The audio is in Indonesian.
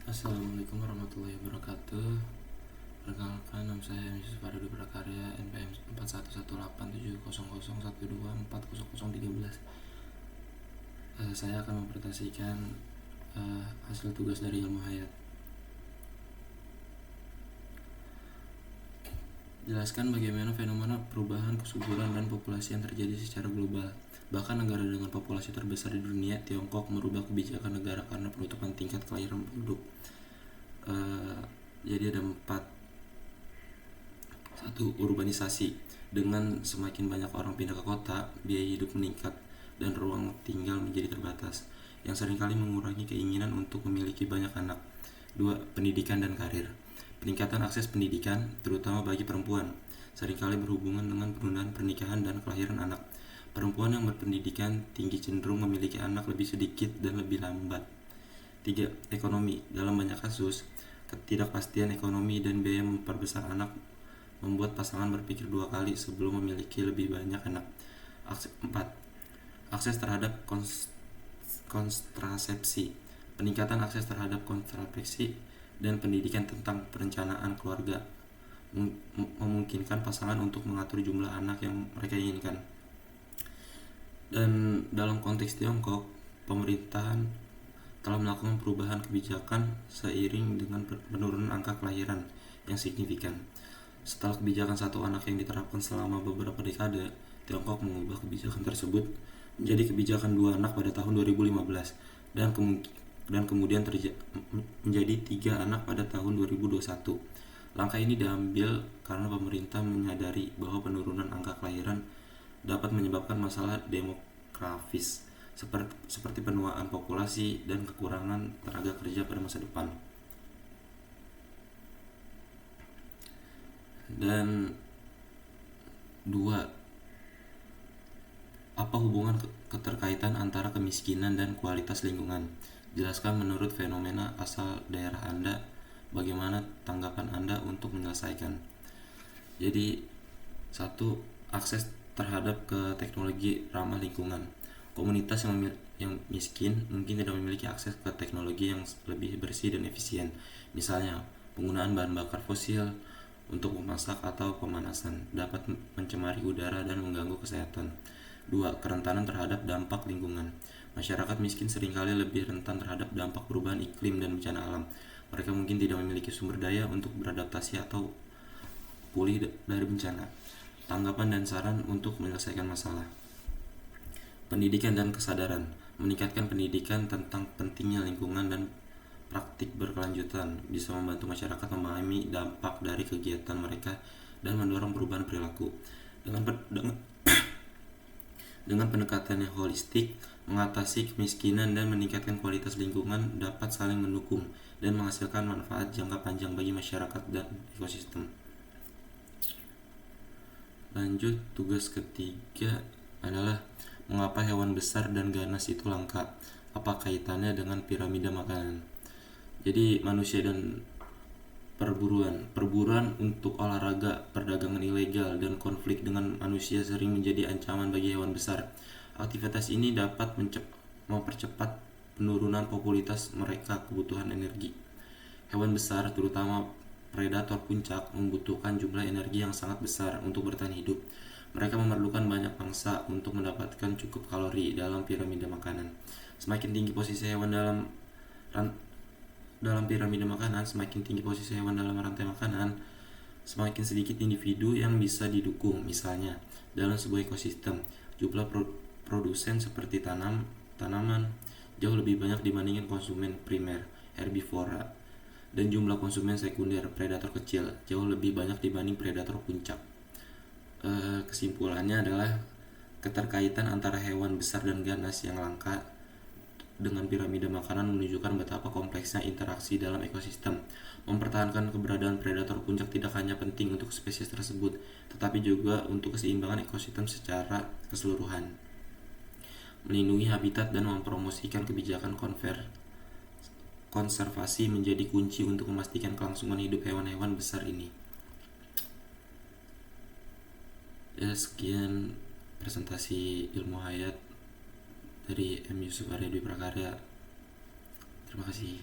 Assalamualaikum warahmatullahi wabarakatuh. Perkenalkan, nama saya Yusuf Ardi Prakarya, NPM 41187001240013. Saya akan mempresentasikan hasil tugas dari ilmu hayat. Jelaskan bagaimana fenomena perubahan kesuburan dan populasi yang terjadi secara global. Bahkan negara dengan populasi terbesar di dunia, Tiongkok, merubah kebijakan negara karena penutupan tingkat kelahiran penduduk. Jadi ada 4. 1. Urbanisasi. Dengan semakin banyak orang pindah ke kota, biaya hidup meningkat dan ruang tinggal menjadi terbatas, yang seringkali mengurangi keinginan untuk memiliki banyak anak. 2. Pendidikan dan karir. Peningkatan akses pendidikan, terutama bagi perempuan, seringkali berhubungan dengan penundaan pernikahan dan kelahiran anak. Perempuan yang berpendidikan tinggi cenderung memiliki anak lebih sedikit dan lebih lambat. 3. Ekonomi. Dalam banyak kasus, ketidakpastian ekonomi dan biaya memperbesar anak membuat pasangan berpikir 2 kali sebelum memiliki lebih banyak anak. 4. Akses terhadap kontrasepsi. Peningkatan akses terhadap kontrasepsi dan pendidikan tentang perencanaan keluarga memungkinkan pasangan untuk mengatur jumlah anak yang mereka inginkan. Dan dalam konteks Tiongkok, pemerintahan telah melakukan perubahan kebijakan seiring dengan penurunan angka kelahiran yang signifikan. Setelah kebijakan satu anak yang diterapkan selama beberapa dekade, Tiongkok mengubah kebijakan tersebut menjadi kebijakan 2 anak pada tahun 2015 dan kemudian menjadi 3 anak pada tahun 2021. Langkah ini diambil karena pemerintah menyadari bahwa penurunan angka kelahiran dapat menyebabkan masalah demografis seperti penuaan populasi dan kekurangan tenaga kerja pada masa depan. Dan 2. Apa hubungan keterkaitan antara kemiskinan dan kualitas lingkungan? Jelaskan menurut fenomena asal daerah Anda, bagaimana tanggapan Anda untuk menyelesaikan. Jadi 1. Akses terhadap ke teknologi ramah lingkungan. Komunitas yang miskin mungkin tidak memiliki akses ke teknologi yang lebih bersih dan efisien. Misalnya, penggunaan bahan bakar fosil untuk memasak atau pemanasan dapat mencemari udara dan mengganggu kesehatan. 2. Kerentanan terhadap dampak lingkungan. Masyarakat miskin seringkali lebih rentan terhadap dampak perubahan iklim dan bencana alam. Mereka mungkin tidak memiliki sumber daya untuk beradaptasi atau pulih dari bencana. Tanggapan dan saran untuk menyelesaikan masalah. Pendidikan dan kesadaran. Meningkatkan pendidikan tentang pentingnya lingkungan dan praktik berkelanjutan bisa membantu masyarakat memahami dampak dari kegiatan mereka dan mendorong perubahan perilaku. Dengan pendekatan yang holistik, mengatasi kemiskinan dan meningkatkan kualitas lingkungan dapat saling mendukung dan menghasilkan manfaat jangka panjang bagi masyarakat dan ekosistem. Lanjut, tugas ketiga adalah mengapa hewan besar dan ganas itu langka? Apa kaitannya dengan piramida makanan? Jadi manusia dan perburuan untuk olahraga, perdagangan ilegal, dan konflik dengan manusia sering menjadi ancaman bagi hewan besar. Aktivitas ini dapat mempercepat penurunan popularitas mereka kebutuhan energi. Hewan besar, terutama predator puncak, membutuhkan jumlah energi yang sangat besar untuk bertahan hidup. Mereka memerlukan banyak mangsa untuk mendapatkan cukup kalori dalam piramida makanan. Semakin tinggi posisi hewan dalam piramida makanan, semakin tinggi posisi hewan dalam rantai makanan, semakin sedikit individu yang bisa didukung. Misalnya, dalam sebuah ekosistem, jumlah produsen seperti tanaman jauh lebih banyak dibandingkan konsumen primer, herbivora, dan jumlah konsumen sekunder, predator kecil, jauh lebih banyak dibanding predator puncak. Kesimpulannya adalah keterkaitan antara hewan besar dan ganas yang langka dengan piramida makanan menunjukkan betapa kompleksnya interaksi dalam ekosistem. Mempertahankan keberadaan predator puncak tidak hanya penting untuk spesies tersebut, tetapi juga untuk keseimbangan ekosistem secara keseluruhan. Melindungi habitat dan mempromosikan kebijakan konservasi menjadi kunci untuk memastikan kelangsungan hidup hewan-hewan besar ini. Ya, sekian presentasi ilmu hayat dari M. Yusuf Ardi Prakarya. Terima kasih.